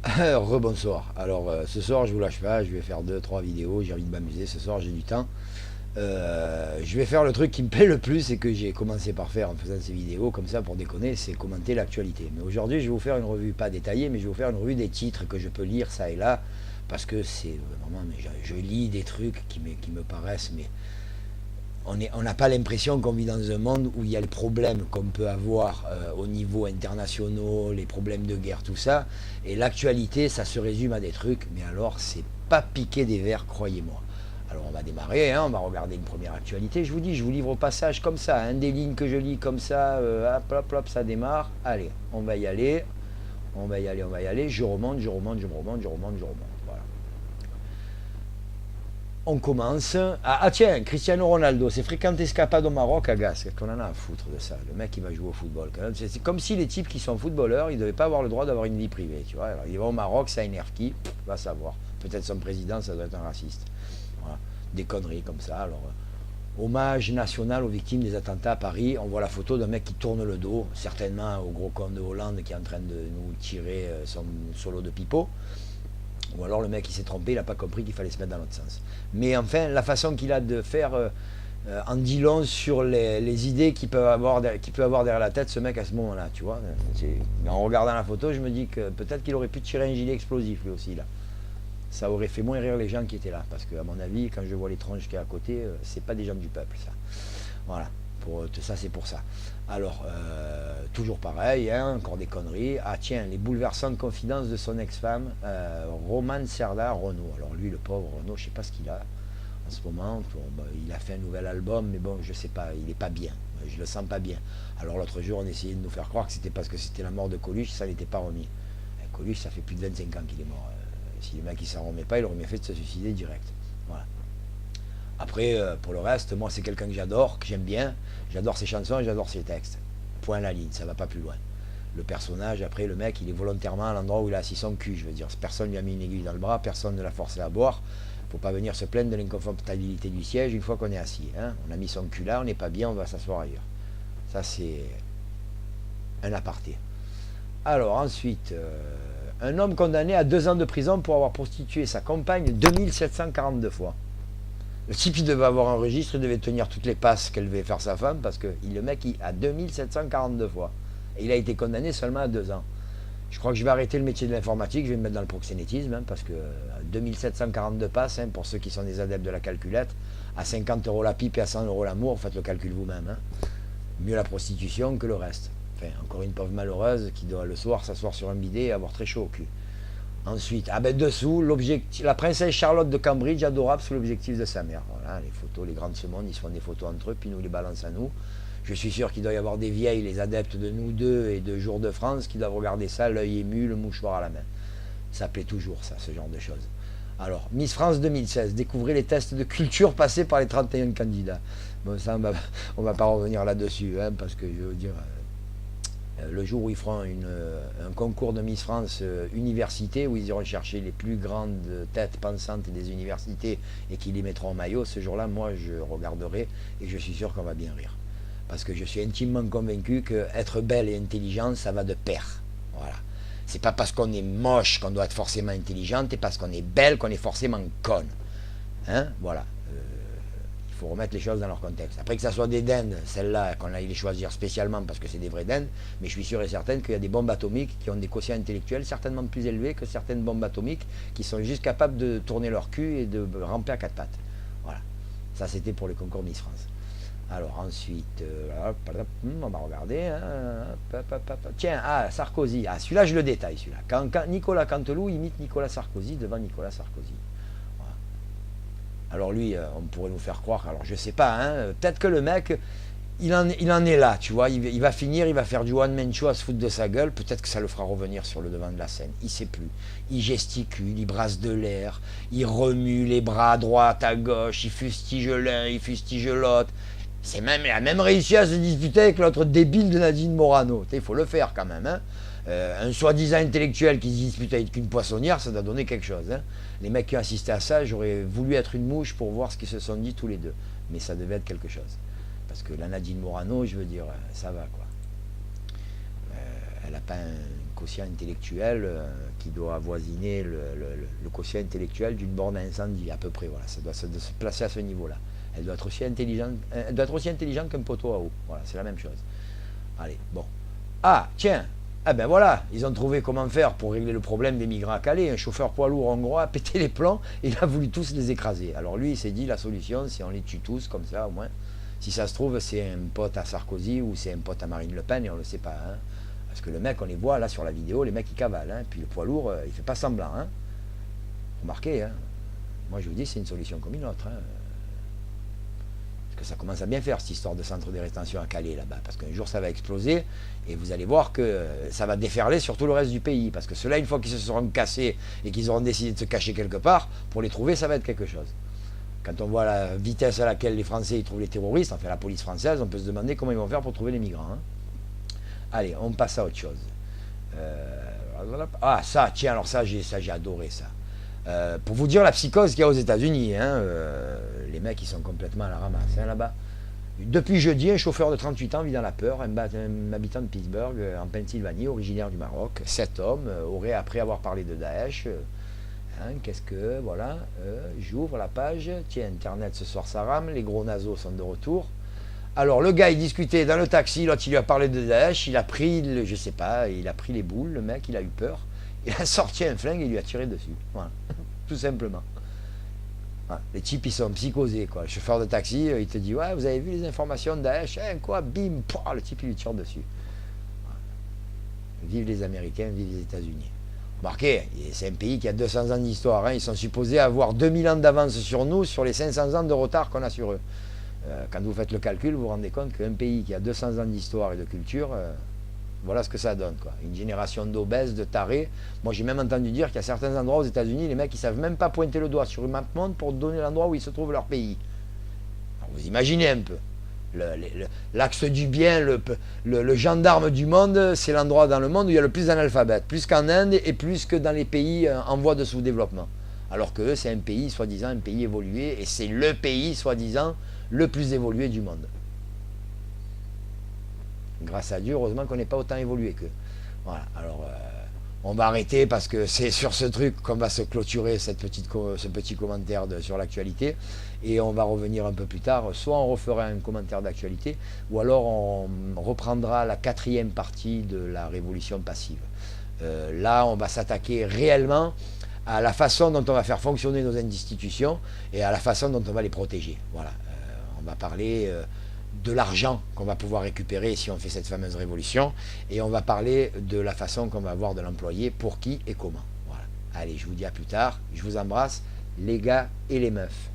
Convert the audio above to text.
Rebonsoir. Alors ce soir je vous lâche pas, je vais faire deux trois vidéos, j'ai envie de m'amuser ce soir, j'ai du temps. Je vais faire le truc qui me plaît le plus et que j'ai commencé par faire en faisant ces vidéos comme ça pour déconner, c'est commenter l'actualité. Mais aujourd'hui je vais vous faire une revue pas détaillée, mais je vais vous faire une revue des titres que je peux lire ça et là, parce que c'est vraiment, mais je lis des trucs qui me paraissent, mais on n'a pas l'impression qu'on vit dans un monde où il y a les problèmes qu'on peut avoir au niveau international, les problèmes de guerre, tout ça. Et l'actualité, ça se résume à des trucs, mais alors c'est pas piquer des verres, croyez-moi. Alors on va démarrer, hein, on va regarder une première actualité. Je vous dis, je vous livre au passage comme ça, hein, des lignes que je lis comme ça, hop, hop, hop, ça démarre. Allez, on va y aller, on va y aller, on va y aller. Je remonte, je remonte, je remonte, je remonte, je remonte. Voilà. On commence. Tiens, Cristiano Ronaldo, c'est fréquente escapade au Maroc à Gas. Qu'est-ce qu'on en a à foutre de ça? Le mec, il va jouer au football. C'est comme si les types qui sont footballeurs, ils ne devaient pas avoir le droit d'avoir une vie privée. Tu vois. Alors, il va au Maroc, ça énerve qui? Va savoir. Peut-être son président, ça doit être un raciste. Voilà. Des conneries comme ça. Alors, hommage national aux victimes des attentats à Paris. On voit la photo d'un mec qui tourne le dos, certainement au gros con de Hollande qui est en train de nous tirer son solo de pipeau. Ou alors le mec il s'est trompé, il n'a pas compris qu'il fallait se mettre dans l'autre sens. Mais enfin, la façon qu'il a de faire en dit long sur les idées qu'il peut avoir derrière la tête, ce mec à ce moment-là, tu vois. En regardant la photo, je me dis que peut-être qu'il aurait pu tirer un gilet explosif lui aussi là. Ça aurait fait moins rire les gens qui étaient là, parce qu'à mon avis, quand je vois les tronches qu'il y a à côté, c'est pas des gens du peuple, ça. Voilà. Ça, c'est pour ça. Alors, toujours pareil, hein, encore des conneries. Ah tiens, les bouleversantes confidences de son ex-femme, Roman Serdar Renaud. Alors lui, le pauvre Renaud, je sais pas ce qu'il a en ce moment. Bon, bah, il a fait un nouvel album, mais bon, je sais pas, il est pas bien. Je le sens pas bien. Alors l'autre jour, on essayait de nous faire croire que c'était parce que c'était la mort de Coluche, ça n'était pas remis. Coluche, ça fait plus de 25 ans qu'il est mort. Si le mec il s'en remet pas, il aurait mieux fait de se suicider direct. Voilà. Après, pour le reste, moi c'est quelqu'un que j'adore, que j'aime bien. J'adore ses chansons et j'adore ses textes. Point à la ligne, ça va pas plus loin. Le personnage, après, le mec, il est volontairement à l'endroit où il a assis son cul. Je veux dire, personne lui a mis une aiguille dans le bras, personne ne l'a forcé à boire. Faut pas venir se plaindre de l'inconfortabilité du siège une fois qu'on est assis. Hein. On a mis son cul là, on n'est pas bien, on va s'asseoir ailleurs. Ça, c'est un aparté. Alors, ensuite, un homme condamné à 2 ans de prison pour avoir prostitué sa compagne 2742 fois. Le type, il devait avoir un registre, il devait tenir toutes les passes qu'elle devait faire sa femme, parce que le mec, il a 2742 fois. Et il a été condamné seulement à 2 ans. Je crois que je vais arrêter le métier de l'informatique, je vais me mettre dans le proxénétisme, hein, parce que 2742 passes, hein, pour ceux qui sont des adeptes de la calculette, à 50 euros la pipe et à 100 euros l'amour, faites le calcul vous-même. Hein. Mieux la prostitution que le reste. Enfin, encore une pauvre malheureuse qui doit le soir s'asseoir sur un bidet et avoir très chaud au cul. Ensuite, dessous, la princesse Charlotte de Cambridge, adorable sous l'objectif de sa mère. Voilà, les photos, les grands de ce monde, ils se font des photos entre eux, puis nous les balancent à nous. Je suis sûr qu'il doit y avoir des vieilles, les adeptes de nous deux et de Jour de France, qui doivent regarder ça, l'œil ému, le mouchoir à la main. Ça plaît toujours, ça, ce genre de choses. Alors, Miss France 2016, découvrez les tests de culture passés par les 31 candidats. Bon, ça, on va pas revenir là-dessus, hein, parce que je veux dire... le jour où ils feront un concours de Miss France université, où ils iront chercher les plus grandes têtes pensantes des universités et qui les mettront en maillot, ce jour-là, moi, je regarderai et je suis sûr qu'on va bien rire. Parce que je suis intimement convaincu qu'être belle et intelligente, ça va de pair. Voilà. C'est pas parce qu'on est moche qu'on doit être forcément intelligente, et parce qu'on est belle qu'on est forcément conne. Hein? Voilà. Il faut remettre les choses dans leur contexte. Après que ça soit des dindes, celles-là, qu'on aille les choisir spécialement parce que c'est des vraies dindes, mais je suis sûr et certain qu'il y a des bombes atomiques qui ont des quotients intellectuels certainement plus élevés que certaines bombes atomiques qui sont juste capables de tourner leur cul et de ramper à 4 pattes. Voilà. Ça, c'était pour le concours Miss France. Alors ensuite, on va regarder. Hein, tiens, Sarkozy. Celui-là, je le détaille, celui-là. Quand Nicolas Canteloup imite Nicolas Sarkozy devant Nicolas Sarkozy. Alors lui, on pourrait nous faire croire, alors je sais pas, hein, peut-être que le mec, il en est là, tu vois, il va finir, il va faire du one-man show à se foutre de sa gueule, peut-être que ça le fera revenir sur le devant de la scène, il sait plus. Il gesticule, il brasse de l'air, il remue les bras à droite, à gauche, il fustige l'un, il fustige l'autre. Il a même réussi à se disputer avec l'autre débile de Nadine Morano. Il faut le faire quand même, hein. Un soi-disant intellectuel qui se dispute avec une poissonnière, ça doit donner quelque chose. Hein. Les mecs qui ont assisté à ça, j'aurais voulu être une mouche pour voir ce qu'ils se sont dit tous les deux. Mais ça devait être quelque chose. Parce que la Nadine Morano, je veux dire, ça va quoi. Elle n'a pas un quotient intellectuel qui doit avoisiner le quotient intellectuel d'une borne à incendie, à peu près. Voilà, ça doit se placer à ce niveau-là. Elle doit être aussi intelligente qu'un poteau à eau. Voilà, c'est la même chose. Allez, bon. Ah, tiens, ah ben voilà, ils ont trouvé comment faire pour régler le problème des migrants à Calais. Un chauffeur poids lourd hongrois a pété les plombs et il a voulu tous les écraser. Alors lui, il s'est dit, la solution, c'est on les tue tous, comme ça, au moins. Si ça se trouve, c'est un pote à Sarkozy ou c'est un pote à Marine Le Pen et on ne le sait pas. Hein. Parce que le mec, on les voit là sur la vidéo, les mecs, ils cavalent. Hein. Puis le poids lourd, il fait pas semblant. Hein. Remarquez, hein. Moi je vous dis, c'est une solution comme une autre. Hein. Que ça commence à bien faire cette histoire de centre de rétention à Calais là-bas, parce qu'un jour ça va exploser et vous allez voir que ça va déferler sur tout le reste du pays, parce que ceux-là, une fois qu'ils se seront cassés et qu'ils auront décidé de se cacher quelque part, pour les trouver ça va être quelque chose. Quand on voit la vitesse à laquelle les Français ils trouvent les terroristes, enfin la police française, on peut se demander comment ils vont faire pour trouver les migrants. Hein. Allez, on passe à autre chose. Ah ça, tiens, alors ça j'ai adoré ça. Pour vous dire la psychose qu'il y a aux États-Unis, hein, les mecs ils sont complètement à la ramasse hein, là-bas. Depuis jeudi, un chauffeur de 38 ans vit dans la peur. Un habitant de Pittsburgh, en Pennsylvanie, originaire du Maroc. Cet homme aurait, après avoir parlé de Daesh, hein, qu'est-ce que, voilà, j'ouvre la page, tiens, Internet ce soir ça rame, les gros naseaux sont de retour. Alors le gars il discutait dans le taxi, l'autre il lui a parlé de Daesh, il a pris, je sais pas, il a pris les boules, le mec il a eu peur. Il a sorti un flingue et il lui a tiré dessus. Voilà. Tout simplement. Voilà. Les types, ils sont psychosés. Quoi. Le chauffeur de taxi, il te dit, ouais, vous avez vu les informations de Daesh, hein, quoi, bim, pouah, le type, il lui tire dessus. Voilà. Vive les Américains, vive les États-Unis. Remarquez, c'est un pays qui a 200 ans d'histoire. Hein. Ils sont supposés avoir 2000 ans d'avance sur nous, sur les 500 ans de retard qu'on a sur eux. Quand vous faites le calcul, vous vous rendez compte qu'un pays qui a 200 ans d'histoire et de culture... voilà ce que ça donne, quoi. Une génération d'obèses, de tarés. Moi, j'ai même entendu dire qu'il y a certains endroits aux États-Unis, les mecs, ils savent même pas pointer le doigt sur une map monde pour donner l'endroit où il se trouve leur pays. Alors, vous imaginez un peu. L'axe du bien, le gendarme du monde, c'est l'endroit dans le monde où il y a le plus d'analphabètes. Plus qu'en Inde et plus que dans les pays en voie de sous-développement. Alors que c'est un pays, soi-disant, un pays évolué, et c'est le pays, soi-disant, le plus évolué du monde. Grâce à Dieu, heureusement qu'on n'est pas autant évolué qu'eux. Voilà, alors on va arrêter parce que c'est sur ce truc qu'on va se clôturer ce petit commentaire sur l'actualité et on va revenir un peu plus tard. Soit on refera un commentaire d'actualité ou alors on reprendra la 4e partie de la révolution passive. Là, on va s'attaquer réellement à la façon dont on va faire fonctionner nos institutions et à la façon dont on va les protéger. Voilà, on va parler... de l'argent qu'on va pouvoir récupérer si on fait cette fameuse révolution et on va parler de la façon qu'on va avoir de l'employer, pour qui et comment. Voilà. Allez, je vous dis à plus tard, je vous embrasse les gars et les meufs.